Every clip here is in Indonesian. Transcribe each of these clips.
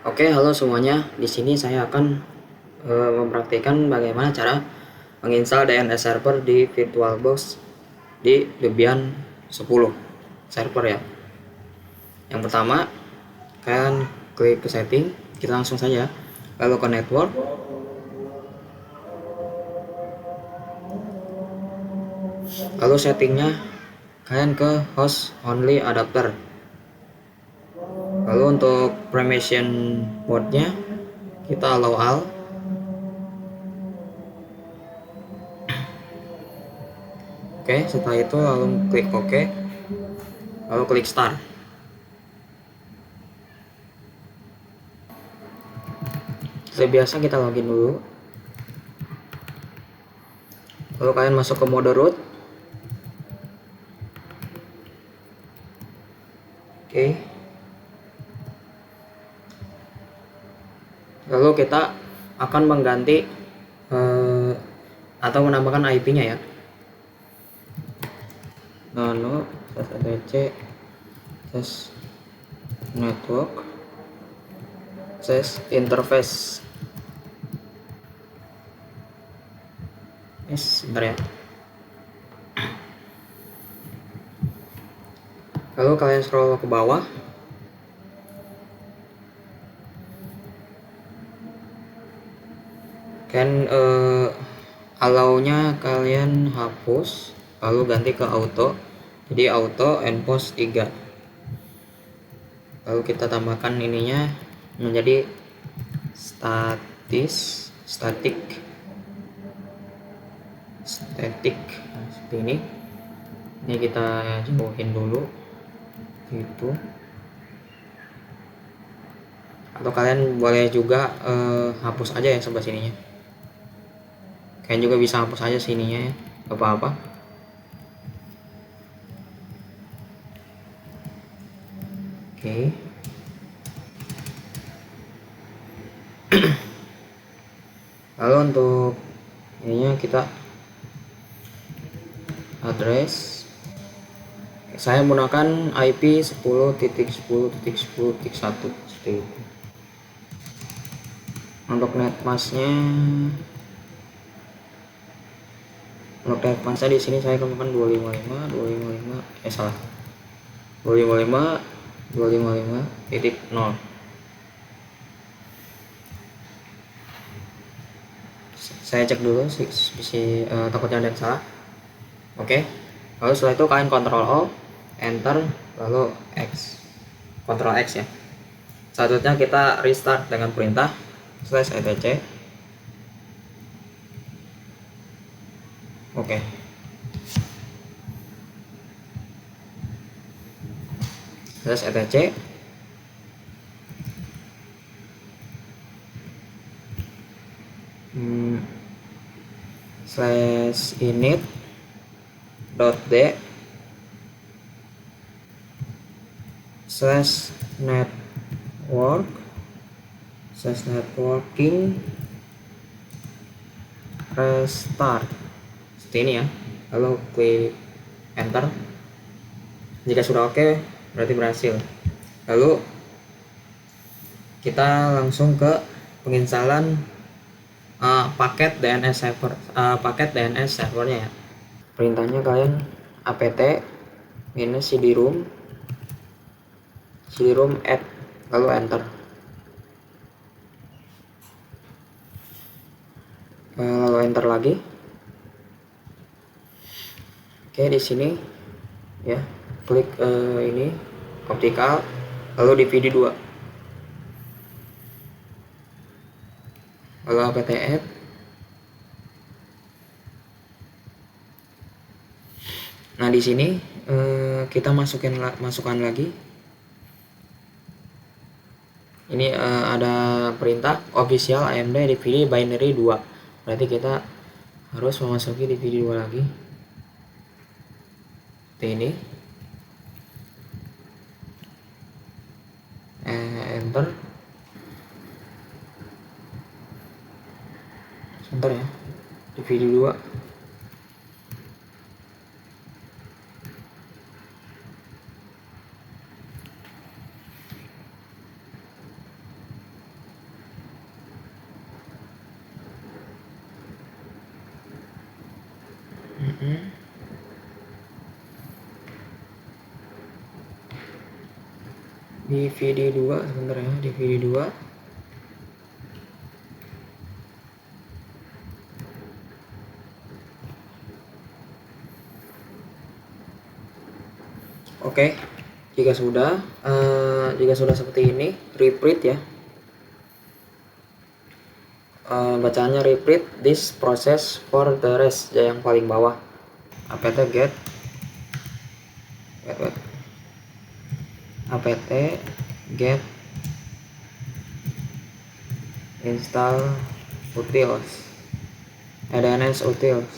Oke, halo semuanya. Di sini saya akan mempraktikkan bagaimana cara menginstal DNS server di VirtualBox di Debian 10 server ya. Yang pertama, kalian klik ke setting, kita langsung saja lalu ke network. Lalu settingnya kalian ke host only adapter. Lalu untuk permission mode-nya kita allow all. Oke, setelah itu lalu klik OK, lalu klik start. Seperti biasa kita login dulu. Lalu kalian masuk ke mode root. Oke. Lalu kita akan mengganti atau menambahkan IP-nya ya. Lalu etc network interface. Sebentar ya. Lalu kalian scroll ke bawah. Kan allow-nya kalian hapus, lalu ganti ke auto. Jadi auto enforce 3. Lalu kita tambahkan ininya menjadi static. Nah, seperti ini. Ini kita jauhin dulu gitu. Atau kalian boleh juga hapus aja ya sebelah sininya. Kalian juga bisa hapus aja sininya ya, apa-apa. Oke. Lalu untuk ininya kita address, saya menggunakan IP 10.10.10.1 seperti itu. Untuk netmasknya di sini saya gunakan 255.0. Saya cek dulu takutnya ada yang salah. Oke. Lalu setelah itu kalian Ctrl O, Enter, lalu X, Ctrl X ya. Selanjutnya kita restart dengan perintah /etc. Oke. /etc. /init .d /networking restart seperti ini ya. Lalu klik enter. Jika sudah oke, berarti berhasil. Lalu kita langsung ke penginstalan paket DNS servernya ya. Perintahnya kalian apt minus cd-room add, lalu enter. Lalu enter lagi. Oke, di sini ya, klik ini optical, lalu DVD 2, lalu apt add. Nah, di sini kita masukkan lagi. Ini ada perintah official AMD DVD binary 2. Berarti kita harus memasuki DVD 2 lagi. Seperti ini. Enter. Sebentar ya. DVD 2. DVD2 sebentar ya, DVD2. Oke, jika sudah seperti ini, reprint ya. Bacaannya reprint this process for the rest, ya, yang paling bawah. apt get apt get install utils dns utils.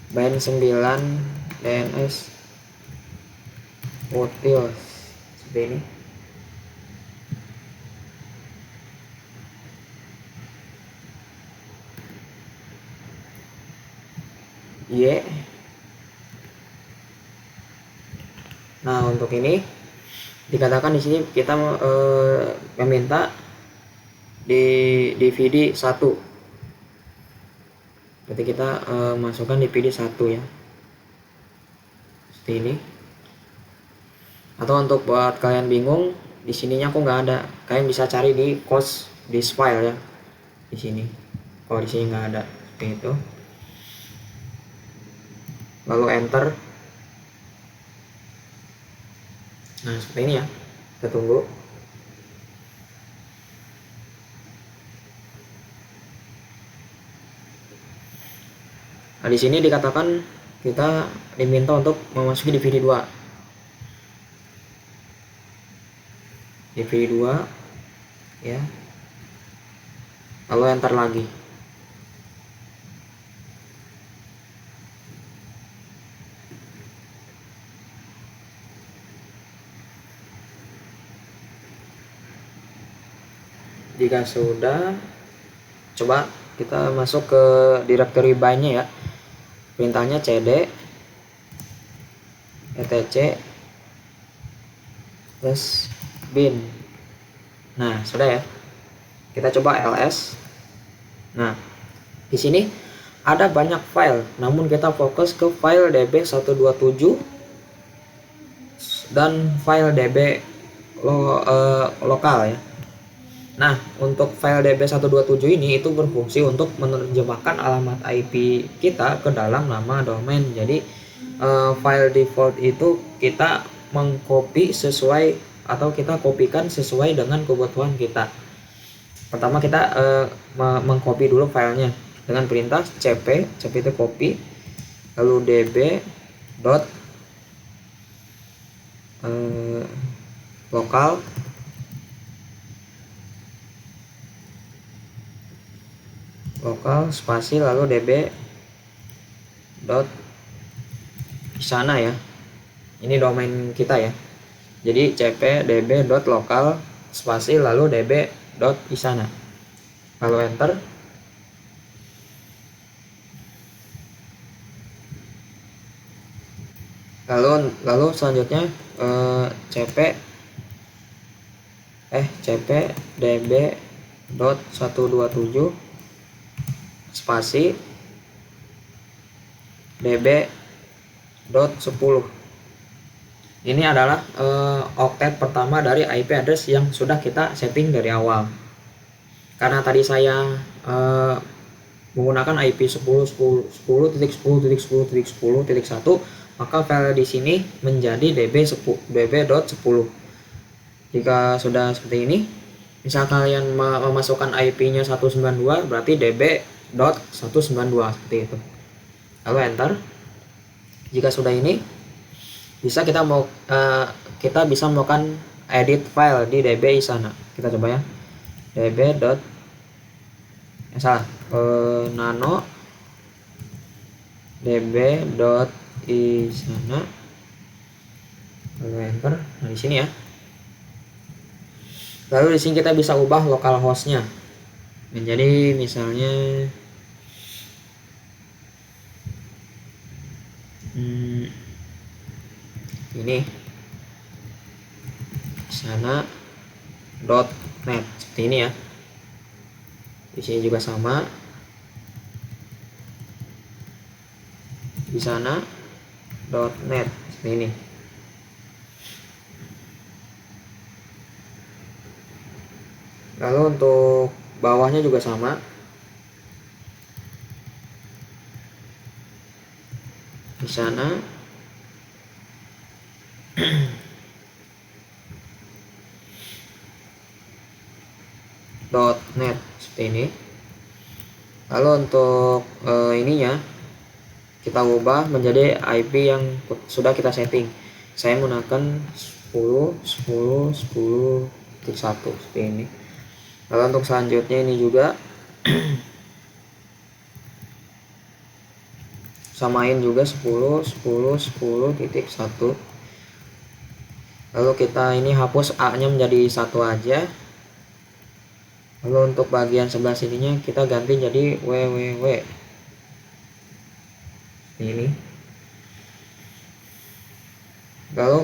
Bahan 9 DNS utils seperti ini. Nah, untuk ini dikatakan di sini kita meminta di DVD 1. Berarti kita masukkan DVD 1 ya. Seperti ini. Atau untuk buat kalian bingung, di sininya aku nggak ada. Kalian bisa cari di course this file ya. Di sini. Kalau di sini nggak ada, seperti itu. Lalu enter. Nah, seperti ini ya. Kita tunggu. Nah, di sini dikatakan kita diminta untuk memasuki DVD 2. DVD 2 ya. Lalu enter lagi. Jika sudah, coba kita masuk ke directory bind-nya ya. Perintahnya cd etc plus bin. Nah, sudah ya. Kita coba ls. Nah, di sini ada banyak file, namun kita fokus ke file db127 dan file db lokal ya. Nah, untuk file db127 ini itu berfungsi untuk menerjemahkan alamat IP kita ke dalam nama domain. Jadi file default itu kita mengcopy sesuai atau kita kopikan sesuai dengan kebutuhan kita. Pertama kita mengcopy dulu filenya dengan perintah cp itu copy, lalu db dot lokal spasi lalu db dot isana ya. Ini domain kita ya. Jadi cp db dot lokal spasi lalu db dot isana. Lalu enter. Lalu selanjutnya cp db dot 127 spasi db dot 10. Ini adalah octet pertama dari IP address yang sudah kita setting dari awal. Karena tadi saya menggunakan IP 10.10.10.10.10.1, maka file di sini menjadi db.10. Jika sudah seperti ini, misal kalian memasukkan IP-nya 192, berarti db.192 seperti itu. Lalu enter. Jika sudah ini, bisa kita bisa melakukan edit file di db isana. Kita coba ya. nano db.isana. Lalu enter. Nah, di sini ya. Lalu di sini kita bisa ubah localhost-nya menjadi misalnya ini sana.net seperti ini ya. Di sini juga sama. Di sana .net seperti ini. Lalu untuk bawahnya juga sama. Di sana .net seperti ini. Lalu untuk ininya kita ubah menjadi IP yang sudah kita setting. Saya menggunakan 10.10.10.1 seperti ini. Lalu untuk selanjutnya ini juga samain juga 10.10.10.1. Lalu kita ini hapus A nya menjadi 1 aja. Lalu untuk bagian sebelah sininya kita ganti jadi www ini. Lalu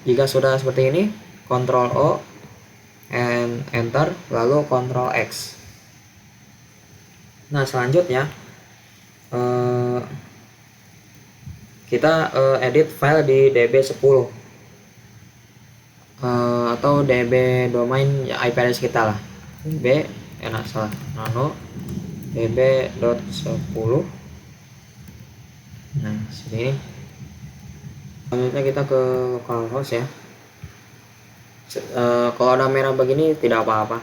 jika sudah seperti ini, Ctrl O and enter, lalu Ctrl X. Nah selanjutnya kita edit file di db10 atau db domain IP address kita lah. db salah nano db.10. Nah seperti ini. Selanjutnya kita ke localhost ya. Kalau ada merah begini tidak apa-apa,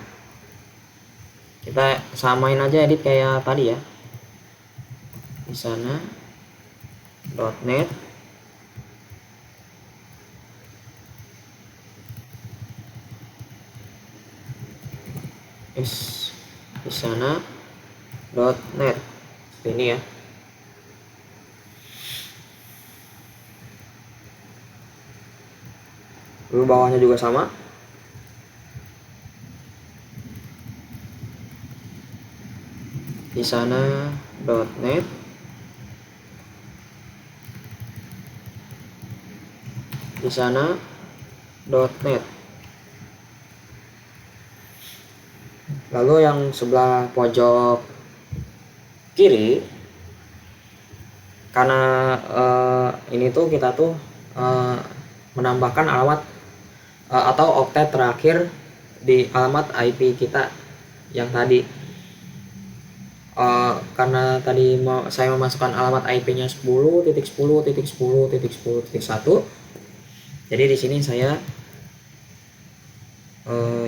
kita samain aja edit kayak tadi ya. Di sana .net di sana .net seperti ini ya. Lalu bawahnya juga sama. Di sana .net. Di sana .net. Lalu yang sebelah pojok kiri, karena ini tuh kita tuh menambahkan alamat atau oktet terakhir di alamat IP kita yang tadi. Karena tadi saya memasukkan alamat IP-nya 10.10.10.10.1. Jadi di sini saya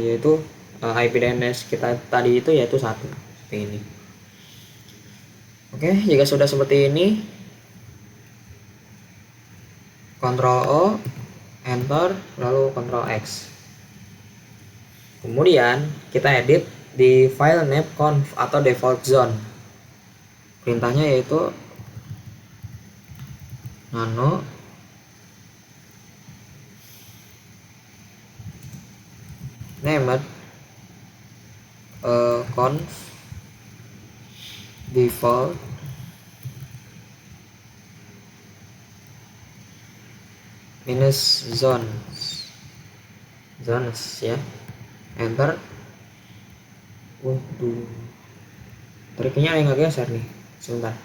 yaitu IP DNS kita tadi itu yaitu 1 seperti ini. Oke, jika sudah seperti ini, Ctrl O, enter, lalu Ctrl X. Kemudian kita edit di file name conf atau default zone. Perintahnya yaitu nano named conf default minus zones ya, enter. Waduh, triknya yang agak geser nih, sebentar.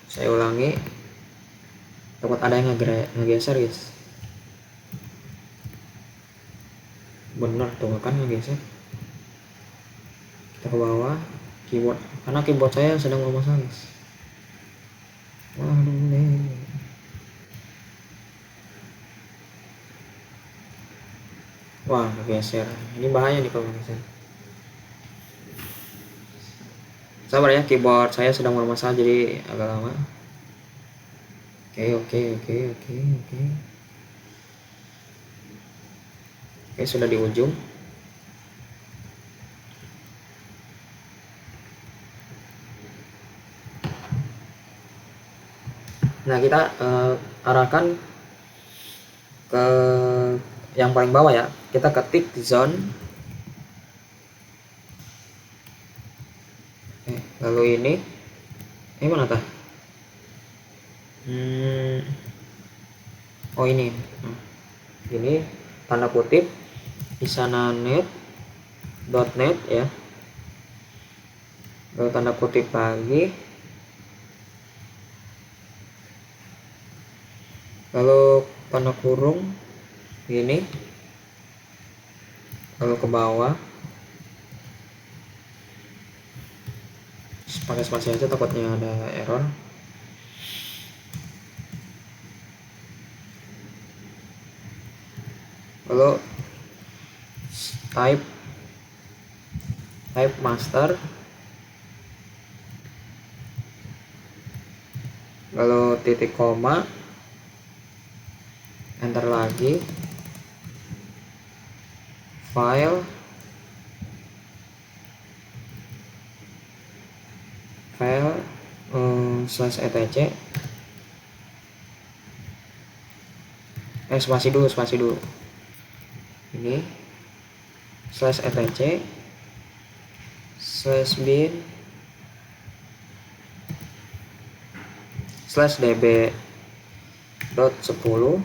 Saya ulangi, takut ada yang ngegeser guys. Bener tuh kan ngegeser. Kita ke bawah keyboard, karena keyboard saya sedang bermasalah guys. Waduh nih. Wah, geser. Ini bahaya nih kalau geser. Sabar ya, keyboard saya sedang bermasalah jadi agak lama. Oke, sudah di ujung. Nah, kita arahkan ke yang paling bawah ya. Kita ketik zone. Lalu ini mana tah? Oh ini tanda kutip, di sana net, .net ya, lalu tanda kutip lagi, lalu tanda kurung ini, lalu ke bawah, pakai spasi aja takutnya ada error. Lalu type master, lalu titik koma, enter lagi, file /etc, spasi dulu ini, /etc /bin /db .10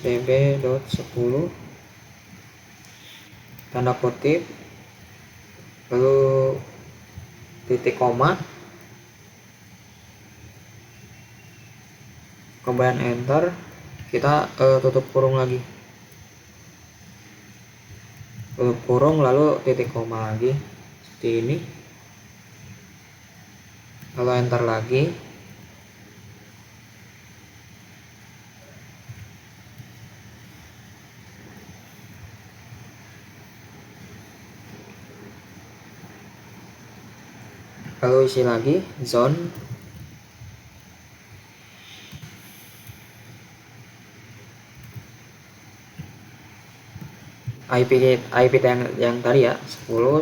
/db.10 tanda kutip, lalu titik koma, kemudian enter, kita tutup kurung lagi, tutup kurung lalu titik koma lagi seperti ini, lalu enter lagi, lalu isi lagi zone, IP yang tadi ya, 10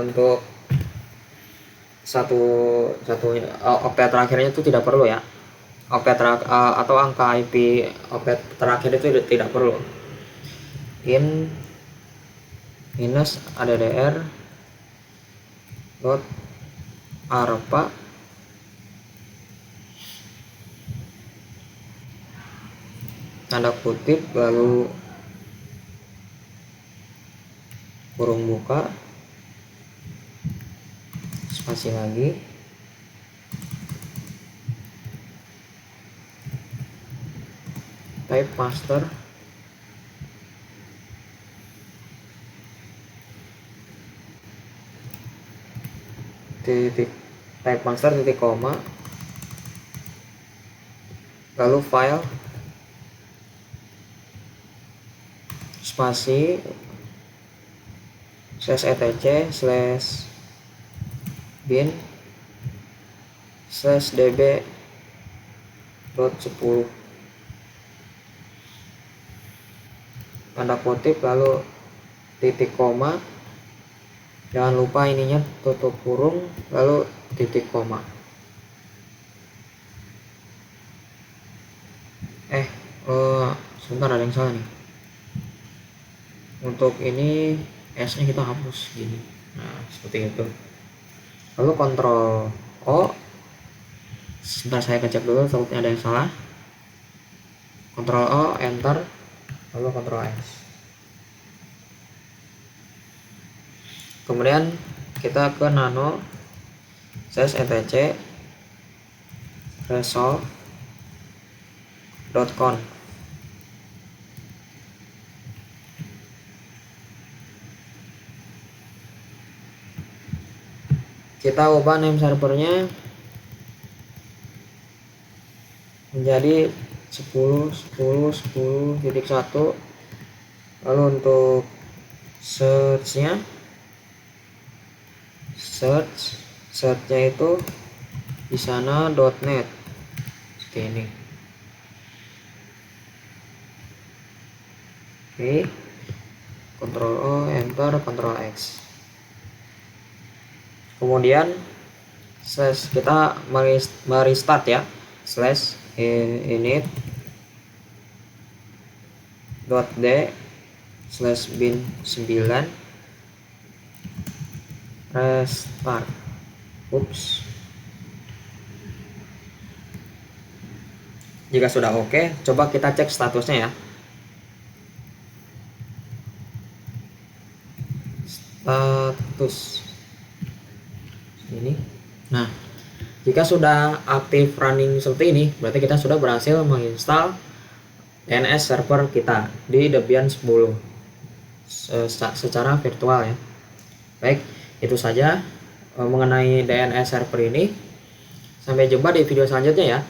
untuk satu oktet terakhirnya itu tidak perlu ya, oktet atau angka IP oktet terakhir itu tidak perlu. In minus addr dot arpa tanda kutip, lalu kurung buka, spasi lagi, type master, type master titik koma, lalu file spasi /etc /bin /db.10 tanda kutip, lalu titik koma, jangan lupa ininya tutup kurung, lalu titik koma. Sebentar, ada yang salah nih. Untuk ini S nya kita hapus gini, nah seperti itu. Lalu Ctrl O, sebentar saya kecek dulu takutnya ada yang salah. Ctrl O, enter, lalu Ctrl S. Kemudian kita ke nano /etc resolve.conf. Kita ubah name servernya menjadi 10.10.10.1. lalu untuk searchnya itu di sana .net seperti ini. Oke, Ctrl O, enter, Ctrl X. Kemudian kita merestart ya, /init .d /bin 9 restart. Jika sudah oke, coba kita cek statusnya ya. Status ini. Nah, jika sudah aktif running seperti ini, berarti kita sudah berhasil menginstal DNS server kita di Debian 10 secara virtual ya. Baik, itu saja mengenai DNS server ini. Sampai jumpa di video selanjutnya ya.